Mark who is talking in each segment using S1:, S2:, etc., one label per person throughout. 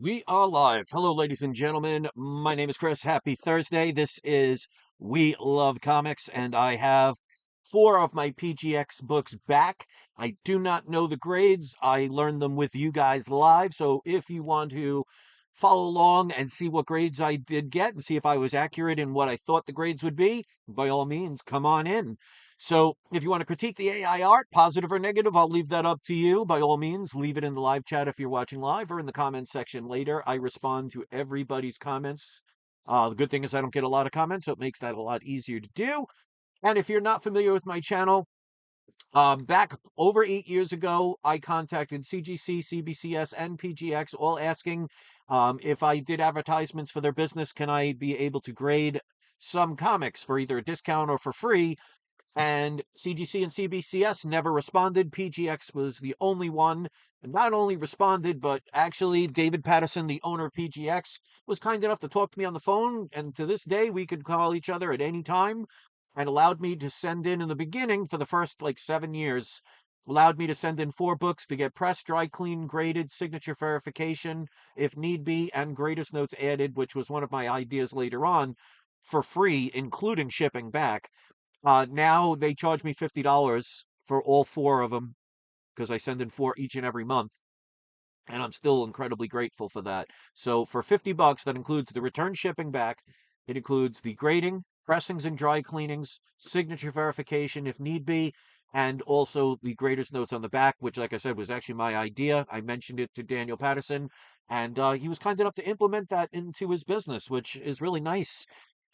S1: We are live. Hello, ladies and gentlemen. My name is Chris. Happy Thursday. This is We Love Comics, and I have four of my PGX books back. I do not know the grades. I learned them with you guys live. So if you want to follow along and see what grades I did get and see if I was accurate in what I thought the grades would be, by all means, come on in. So if you want to critique the AI art, positive or negative, I'll leave that up to you. By all means, leave it in the live chat if you're watching live or in the comments section later. I respond to everybody's comments. The good thing is I don't get a lot of comments, so it makes that a lot easier to do. And if you're not familiar with my channel, back over 8 years ago, I contacted CGC, CBCS, and PGX, all asking if I did advertisements for their business, can I be able to grade some comics for either a discount or for free? And CGC and CBCS never responded. PGX was the only one, and not only responded, but actually David Patterson, the owner of PGX, was kind enough to talk to me on the phone. And to this day, we could call each other at any time and allowed me to send in the beginning for the first like 7 years, allowed me to send in 4 books to get pressed, dry clean, graded, signature verification, if need be, and graders notes added, which was one of my ideas later on, for free, including shipping back. Now they charge me $50 for all 4 of them because I send in 4 each and every month, and I'm still incredibly grateful for that. So for $50, that includes the return shipping back. It includes the grading, pressings and dry cleanings, signature verification if need be, and also the grader's notes on the back, which, like I said, was actually my idea. I mentioned it to Daniel Patterson, and he was kind enough to implement that into his business, which is really nice.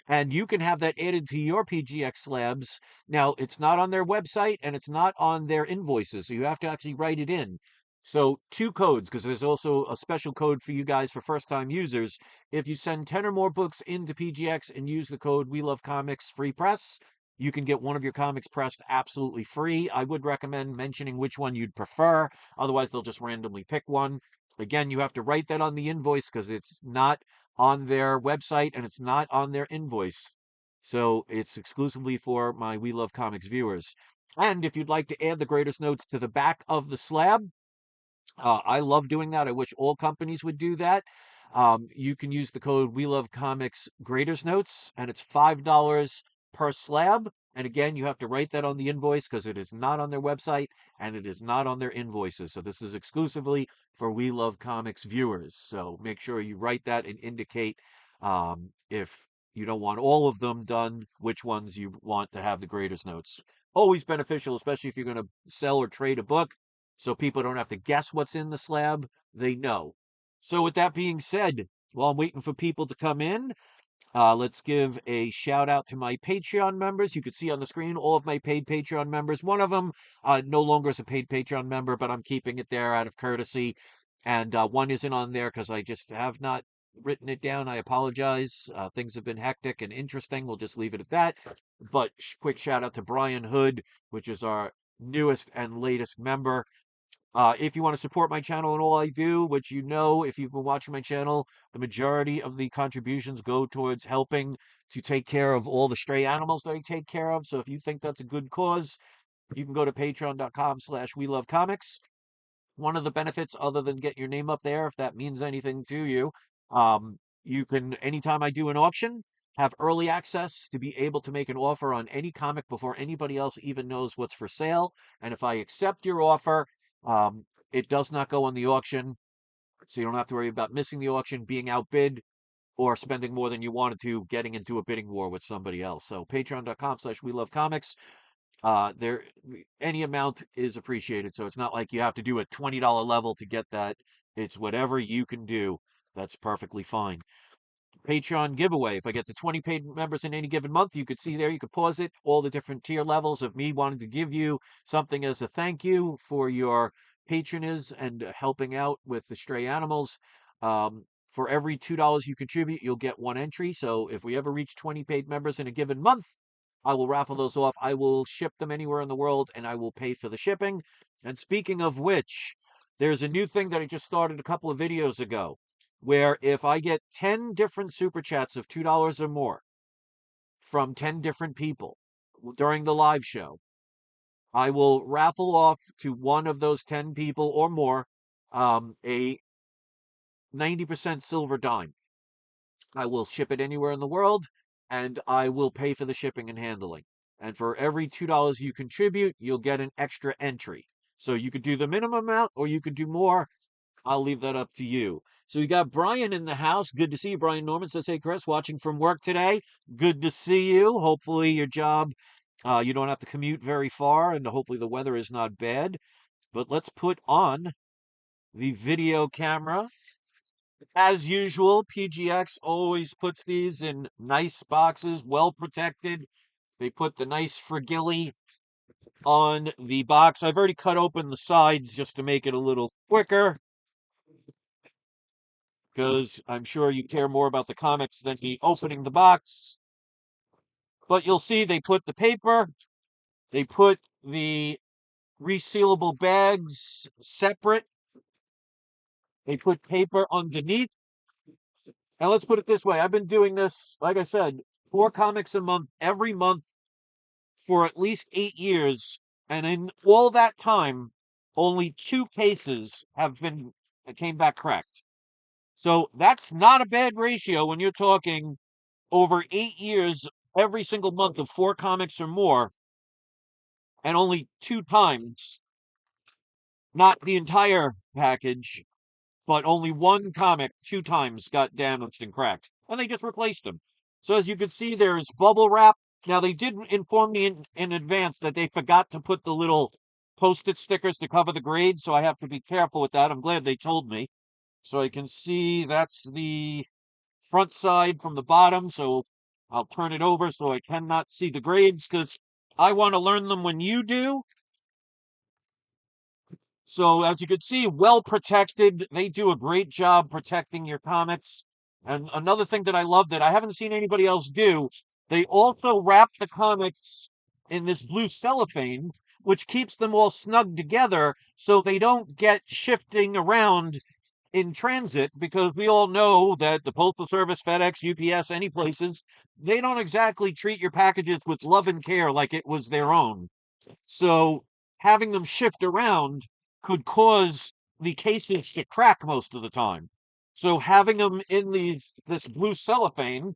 S1: And you can have that added to your PGX slabs. Now, it's not on their website and it's not on their invoices, so you have to actually write it in. So, 2 codes, because there's also a special code for you guys for first time users. If you send 10 or more books into PGX and use the code We Love Comics Free Press, you can get one of your comics pressed absolutely free. I would recommend mentioning which one you'd prefer, otherwise, they'll just randomly pick one. Again, you have to write that on the invoice because it's not on their website and it's not on their invoice. So it's exclusively for my We Love Comics viewers. And if you'd like to add the greatest notes to the back of the slab, I love doing that. I wish all companies would do that. You can use the code We Love Comics Graders Notes, and it's $5 per slab. And again, you have to write that on the invoice because it is not on their website and it is not on their invoices. So this is exclusively for We Love Comics viewers. So make sure you write that and indicate if you don't want all of them done, which ones you want to have the graders notes. Always beneficial, especially if you're going to sell or trade a book, so people don't have to guess what's in the slab. They know. So with that being said, while I'm waiting for people to come in, let's give a shout out to my Patreon members. You can see on the screen all of my paid Patreon members. One of them no longer is a paid Patreon member, but I'm keeping it there out of courtesy. And one isn't on there because I just have not written it down. I apologize. Things have been hectic and interesting. We'll just leave it at that. But quick shout out to Brian Hood, which is our newest and latest member. If you want to support my channel and all I do, which you know, if you've been watching my channel, the majority of the contributions go towards helping to take care of all the stray animals that I take care of. So if you think that's a good cause, you can go to patreon.com/we love comics. One of the benefits, other than getting your name up there, if that means anything to you, you can, anytime I do an auction, have early access to be able to make an offer on any comic before anybody else even knows what's for sale. And if I accept your offer, it does not go on the auction, so you don't have to worry about missing the auction, being outbid, or spending more than you wanted to, getting into a bidding war with somebody else. So patreon.com/we love comics. There, any amount is appreciated. So it's not like you have to do a $20 level to get that. It's whatever you can do. That's perfectly fine. Patreon giveaway. If I get to 20 paid members in any given month, you could see there, you could pause it, all the different tier levels of me wanting to give you something as a thank you for your patronage and helping out with the stray animals. For every $2 you contribute, you'll get 1 entry. So if we ever reach 20 paid members in a given month, I will raffle those off. I will ship them anywhere in the world and I will pay for the shipping. And speaking of which, there's a new thing that I just started a couple of videos ago where if I get 10 different super chats of $2 or more from 10 different people during the live show, I will raffle off to one of those 10 people or more a 90% silver dime. I will ship it anywhere in the world, and I will pay for the shipping and handling. And for every $2 you contribute, you'll get an extra entry. So you could do the minimum amount or you could do more. I'll leave that up to you. So we got Brian in the house. Good to see you. Brian Norman says, hey, Chris, watching from work today. Good to see you. Hopefully your job, you don't have to commute very far, and hopefully the weather is not bad. But let's put on the video camera. As usual, PGX always puts these in nice boxes, well protected. They put the nice frigilly on the box. I've already cut open the sides just to make it a little quicker, because I'm sure you care more about the comics than me opening the box. But you'll see they put the paper, they put the resealable bags separate, they put paper underneath. And let's put it this way, I've been doing this, like I said, 4 comics a month, every month for at least 8 years. And in all that time, only 2 cases came back cracked. So that's not a bad ratio when you're talking over 8 years, every single month of 4 comics or more, and only 2 times, not the entire package, but only 1 comic 2 times got damaged and cracked, and they just replaced them. So as you can see, there's bubble wrap. Now they did inform me in advance that they forgot to put the little post-it stickers to cover the grade, so I have to be careful with that. I'm glad they told me. So I can see that's the front side from the bottom, so I'll turn it over so I cannot see the grades, because I want to learn them when you do. So as you can see, well protected. They do a great job protecting your comics. And another thing that I love that I haven't seen anybody else do, they also wrap the comics in this blue cellophane, which keeps them all snug together so they don't get shifting around in transit, because we all know that the Postal Service, FedEx, UPS, any places, they don't exactly treat your packages with love and care like it was their own. So having them shift around could cause the cases to crack most of the time. So having them in this blue cellophane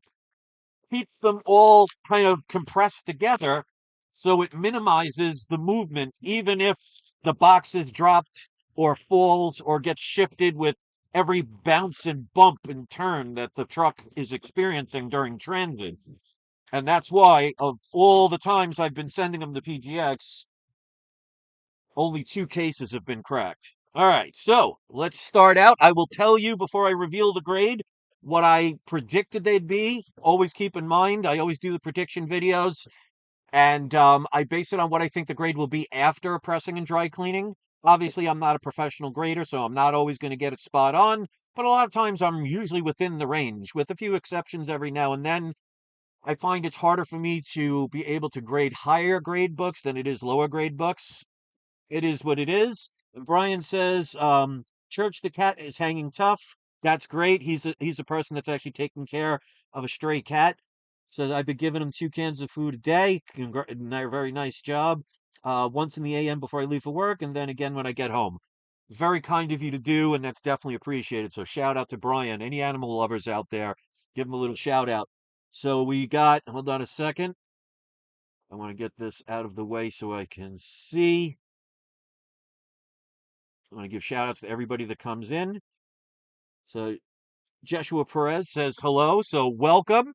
S1: keeps them all kind of compressed together, so it minimizes the movement, even if the box is dropped or falls or gets shifted with every bounce and bump and turn that the truck is experiencing during transit. And that's why, of all the times I've been sending them to PGX, only 2 cases have been cracked. All right, so let's start out. I will tell you before I reveal the grade what I predicted they'd be. Always keep in mind, I always do the prediction videos, and I base it on what I think the grade will be after pressing and dry cleaning. Obviously, I'm not a professional grader, so I'm not always going to get it spot on, but a lot of times I'm usually within the range, with a few exceptions every now and then. I find it's harder for me to be able to grade higher grade books than it is lower grade books. It is what it is. And Brian says, Church the cat is hanging tough. That's great. He's a person that's actually taking care of a stray cat. Says I've been giving him 2 cans of food a day. Very nice job. Once in the AM before I leave for work, and then again when I get home. Very kind of you to do, and that's definitely appreciated. So shout out to Brian. Any animal lovers out there, give him a little shout out. So we got, hold on a second. I want to get this out of the way so I can see. I want to give shout outs to everybody that comes in. So Joshua Perez says hello. So welcome.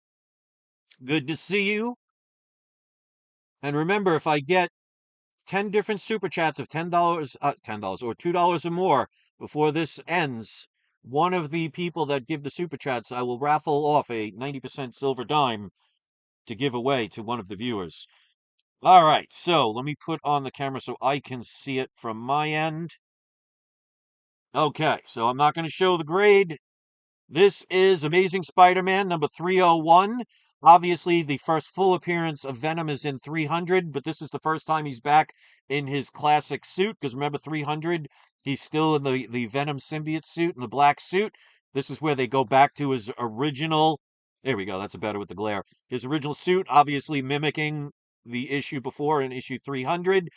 S1: Good to see you. And remember, if I get 10 different super chats of $10 or $2 or more before this ends, one of the people that give the super chats, I will raffle off a 90% silver dime to give away to one of the viewers. All right, so let me put on the camera so I can see it from my end. Okay, so I'm not going to show the grade. This is Amazing Spider-Man number 301. Obviously, the first full appearance of Venom is in 300, but this is the first time he's back in his classic suit, because remember 300, he's still in the Venom symbiote suit and the black suit. This is where they go back to his original, there we go, that's better with the glare. His original suit, obviously mimicking the issue before in issue 300.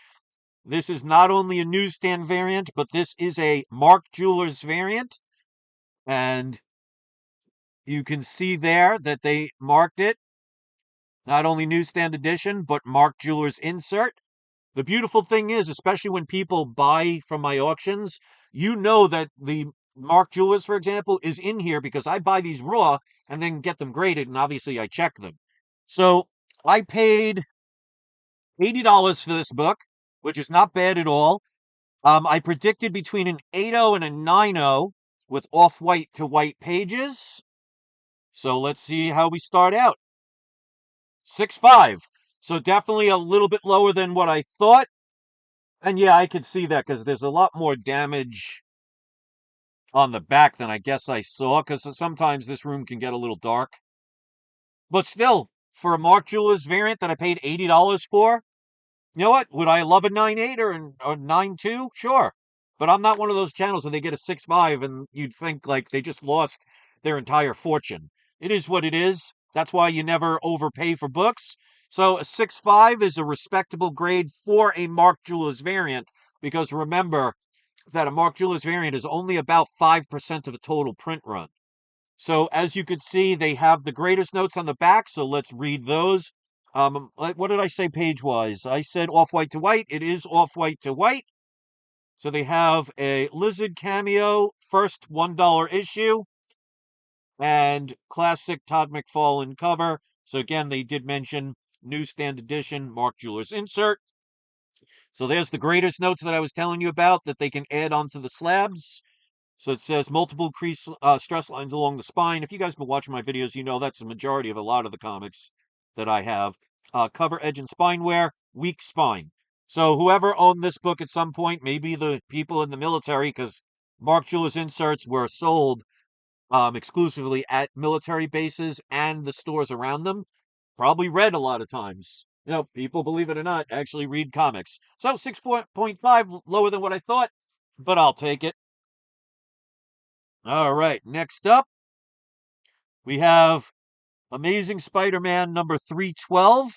S1: This is not only a newsstand variant, but this is a Mark Jewelers variant. And you can see there that they marked it not only newsstand edition, but marked jeweler's insert. The beautiful thing is, especially when people buy from my auctions, you know that the Mark Jewelers, for example, is in here because I buy these raw and then get them graded, and obviously I check them. So I paid $80 for this book, which is not bad at all. I predicted between an 8.0 and a 9.0 with off-white to white pages. So let's see how we start out. 6.5. So definitely a little bit lower than what I thought. And yeah, I could see that because there's a lot more damage on the back than I guess I saw, because sometimes this room can get a little dark. But still, for a Mark Jewelers variant that I paid $80 for, you know what? Would I love a 9.8 or a 9.2? Sure. But I'm not one of those channels where they get a 6.5 and you'd think like they just lost their entire fortune. It is what it is. That's why you never overpay for books. So a 6.5 is a respectable grade for a Mark Jewelers variant, because remember that a Mark Jewelers variant is only about 5% of a total print run. So as you can see, they have the greatest notes on the back. So let's read those. What did I say page-wise? I said off-white to white. It is off-white to white. So they have a Lizard cameo, first $1 issue, and classic Todd McFarlane cover. So again, they did mention newsstand edition, Mark Jewelers insert. So there's the greatest notes that I was telling you about that they can add onto the slabs. So it says multiple crease stress lines along the spine. If you guys been watching my videos, you know that's the majority of a lot of the comics that I have. Cover edge and spine wear, weak spine. So whoever owned this book at some point, maybe the people in the military, because Mark Jewelers inserts were sold exclusively at military bases and the stores around them, probably read a lot of times. You know, people, believe it or not, actually read comics. So 6.5, lower than what I thought, but I'll take it. All right, next up, we have Amazing Spider-Man number 312.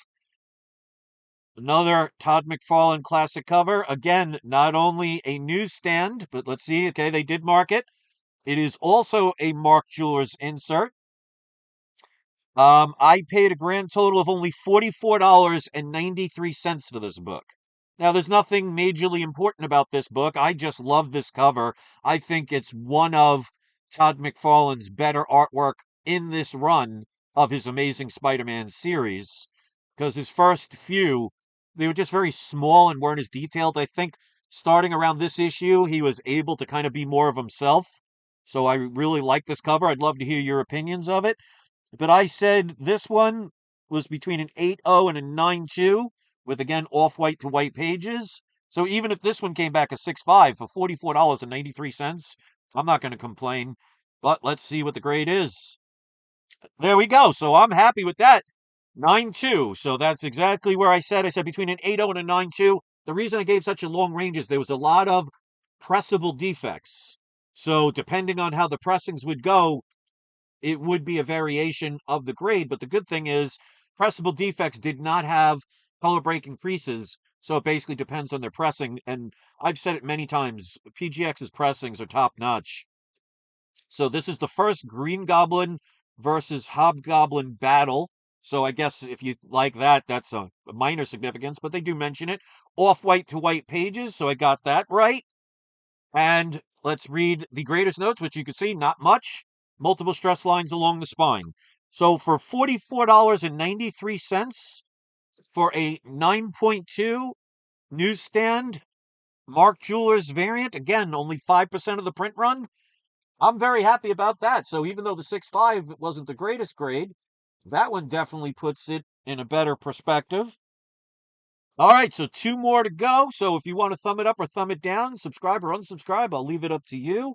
S1: Another Todd McFarlane classic cover. Again, not only a newsstand, but let's see. Okay, they did mark it. It is also a Mark Jewelers insert. I paid a grand total of only $44.93 for this book. Now, there's nothing majorly important about this book. I just love this cover. I think it's one of Todd McFarlane's better artwork in this run of his Amazing Spider-Man series, because his first few, they were just very small and weren't as detailed. I think starting around this issue, he was able to kind of be more of himself. So I really like this cover. I'd love to hear your opinions of it. But I said this one was between an 8.0 and a 9.2, with again off-white to white pages. So even if this one came back a 6.5 for $44.93, I'm not going to complain. But let's see what the grade is. There we go. So I'm happy with that. 9.2. So that's exactly where I said. I said between an 8.0 and a 9.2. The reason I gave such a long range is there was a lot of pressable defects. So depending on how the pressings would go, it would be a variation of the grade. But the good thing is, pressable defects did not have color breaking creases. So it basically depends on their pressing. And I've said it many times, PGX's pressings are top notch. So this is the first Green Goblin versus Hobgoblin battle. So I guess if you like that, that's a minor significance, but they do mention it. Off-white to white pages, so I got that right. And let's read the greatest notes, which you can see, not much. Multiple stress lines along the spine. So for $44.93 for a 9.2 newsstand Mark Jewelers variant, again, only 5% of the print run, I'm very happy about that. So even though the 6.5 wasn't the greatest grade, that one definitely puts it in a better perspective. All right, so two more to go. So if you want to thumb it up or thumb it down, subscribe or unsubscribe, I'll leave it up to you.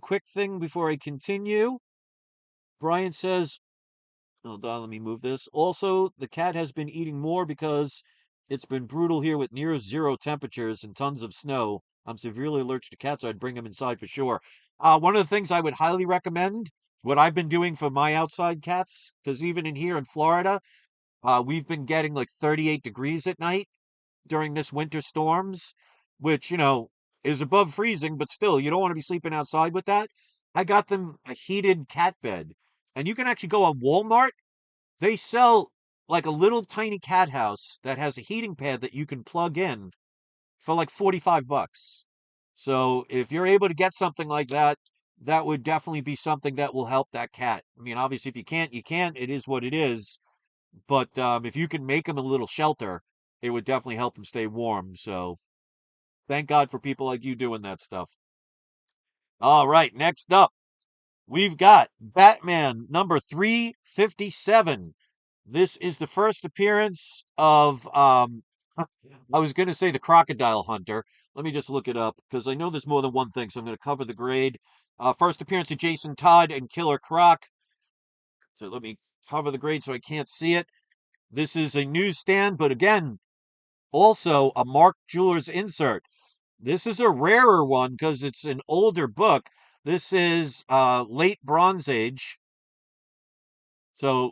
S1: Quick thing before I continue. Brian says, hold on, let me move this. Also, the cat has been eating more because it's been brutal here with near zero temperatures and tons of snow. I'm severely allergic to cats, so I'd bring them inside for sure. One of the things I would highly recommend, what I've been doing for my outside cats, because even in here in Florida, we've been getting like 38 degrees at night during this winter storms, which, you know, is above freezing, but still, you don't want to be sleeping outside with that. I got them a heated cat bed. And you can actually go on Walmart. They sell like a little tiny cat house that has a heating pad that you can plug in for like 45 bucks. So if you're able to get something like that, that would definitely be something that will help that cat. I mean, obviously, if you can't, you can't. It is what it is. But if you can make them a little shelter, it would definitely help them stay warm. So thank God for people like you doing that stuff. All right, next up, we've got Batman number 357. This is the first appearance of I was going to say the Crocodile Hunter. Let me just look it up because I know there's more than one thing, so I'm going to cover the grade. First appearance of Jason Todd and Killer Croc. So let me cover the grade so I can't see it. This is a newsstand, but again, also a Mark Jewelers insert. This is a rarer one because it's an older book. This is late Bronze Age. So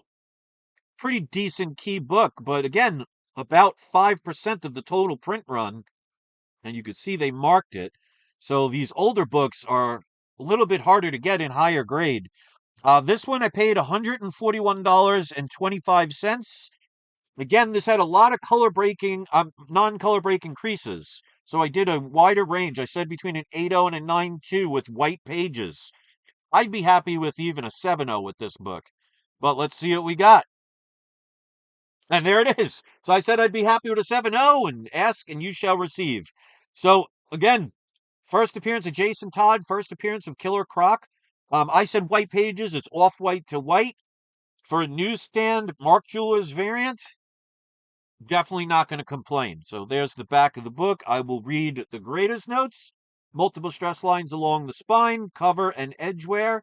S1: pretty decent key book, but again, about 5% of the total print run, and you could see they marked it. So these older books are a little bit harder to get in higher grade. This one I paid $141.25. Again, this had a lot of non-color breaking creases. So I did a wider range. I said between an 8.0 and a 9.2 with white pages. I'd be happy with even a 7.0 with this book. But let's see what we got. And there it is. So I said I'd be happy with a 7.0 and ask and you shall receive. So again, first appearance of Jason Todd, first appearance of Killer Croc. I said white pages. It's off-white to white. For a newsstand Mark Jewelers variant, definitely not going to complain. So there's the back of the book. I will read the graders notes. Multiple stress lines along the spine, cover and edge wear,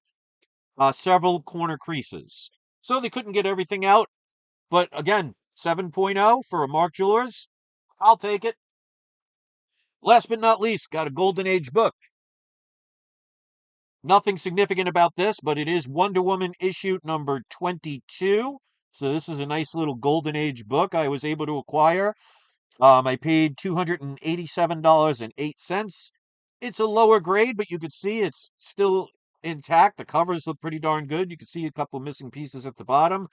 S1: several corner creases. So they couldn't get everything out. But again, 7.0 for a Mark Jewelers. I'll take it. Last but not least, got a Golden Age book. Nothing significant about this, but it is Wonder Woman issue number 22. So this is a nice little Golden Age book I was able to acquire. I paid $287.08. It's a lower grade, but you can see it's still intact. The covers look pretty darn good. You can see a couple missing pieces at the bottom.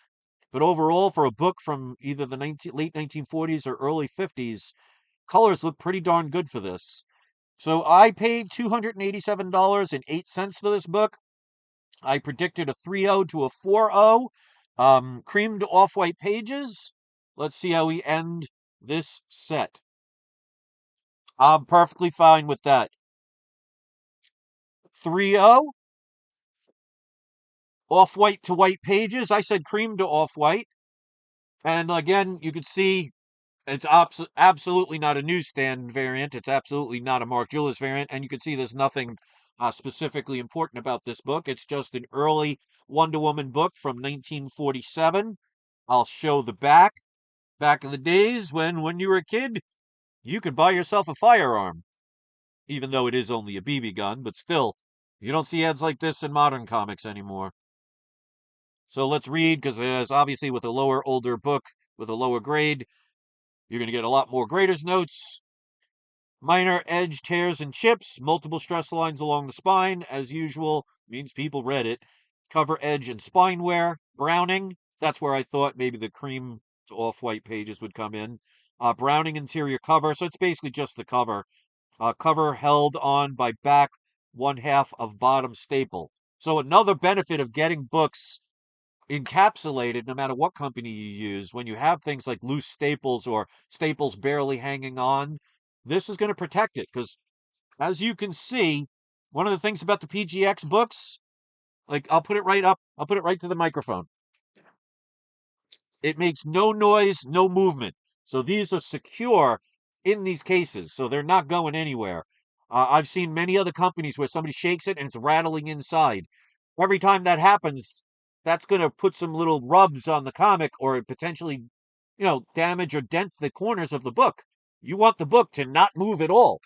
S1: But overall, for a book from either the late 1940s or early 50s, colors look pretty darn good for this. So I paid $287.08 for this book. I predicted a 3.0 to a 4.0. Creamed off-white pages. Let's see how we end this set. I'm perfectly fine with that. 3.0, off-white to white pages. I said cream to off-white. And again, you can see it's absolutely not a newsstand variant. It's absolutely not a Mark Jewelers variant. And you can see there's nothing specifically important about this book. It's just an early Wonder Woman book from 1947. I'll show the back. Back in the days when you were a kid, you could buy yourself a firearm, even though it is only a BB gun, but still, you don't see ads like this in modern comics anymore. So let's read, because there's obviously with a lower, older book with a lower grade, you're going to get a lot more graders notes. Minor edge tears and chips, multiple stress lines along the spine, as usual, means people read it. Cover edge and spine wear, browning, that's where I thought maybe the cream to off-white pages would come in. Browning interior cover, so it's basically just the cover. Cover held on by back 1/2 of bottom staple. So another benefit of getting books encapsulated, no matter what company you use, when you have things like loose staples or staples barely hanging on, this is going to protect it. Because as you can see, one of the things about the PGX books, like I'll put it right up, I'll put it right to the microphone. It makes no noise, no movement. So these are secure in these cases. So they're not going anywhere. I've seen many other companies where somebody shakes it and it's rattling inside. Every time that happens, that's going to put some little rubs on the comic or potentially, damage or dent the corners of the book. You want the book to not move at all.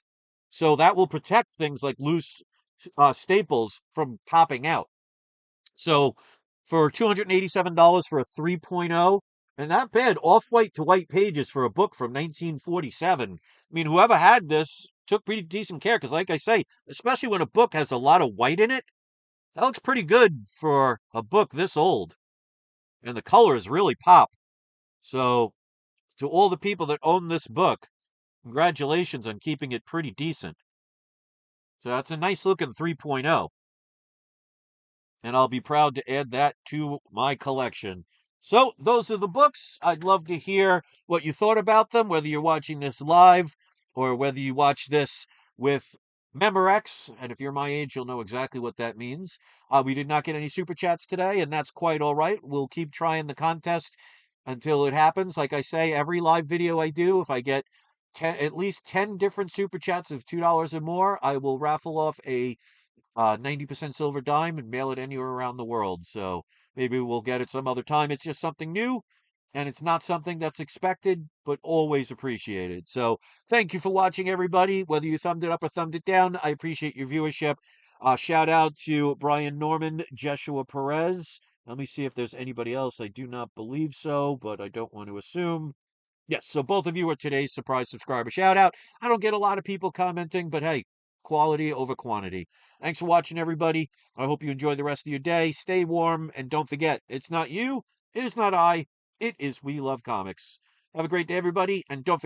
S1: So that will protect things like loose staples from popping out. So for $287 for a 3.0, and not bad, off-white to white pages for a book from 1947. I mean, whoever had this took pretty decent care because, like I say, especially when a book has a lot of white in it, that looks pretty good for a book this old. And the colors really pop. So, to all the people that own this book, congratulations on keeping it pretty decent. So, that's a nice looking 3.0. And I'll be proud to add that to my collection. So, those are the books. I'd love to hear what you thought about them, whether you're watching this live or whether you watch this with Memorex. And if you're my age, you'll know exactly what that means. We did not get any super chats today, and that's quite all right. We'll keep trying the contest until it happens. Like I say, every live video I do, if I get at least 10 different super chats of $2 or more, I will raffle off a 90% silver dime and mail it anywhere around the world. So maybe we'll get it some other time. It's just something new and it's not something that's expected, but always appreciated. So thank you for watching, everybody. Whether you thumbed it up or thumbed it down, I appreciate your viewership. Shout out to Brian Norman, Jeshua Perez. Let me see if there's anybody else. I do not believe so, but I don't want to assume. Yes, so both of you are today's surprise subscriber shout out. I don't get a lot of people commenting, but hey, quality over quantity. Thanks for watching, everybody. I hope you enjoy the rest of your day. Stay warm, and don't forget, it's not you, it is not I, it is We Love Comics. Have a great day, everybody, and don't forget.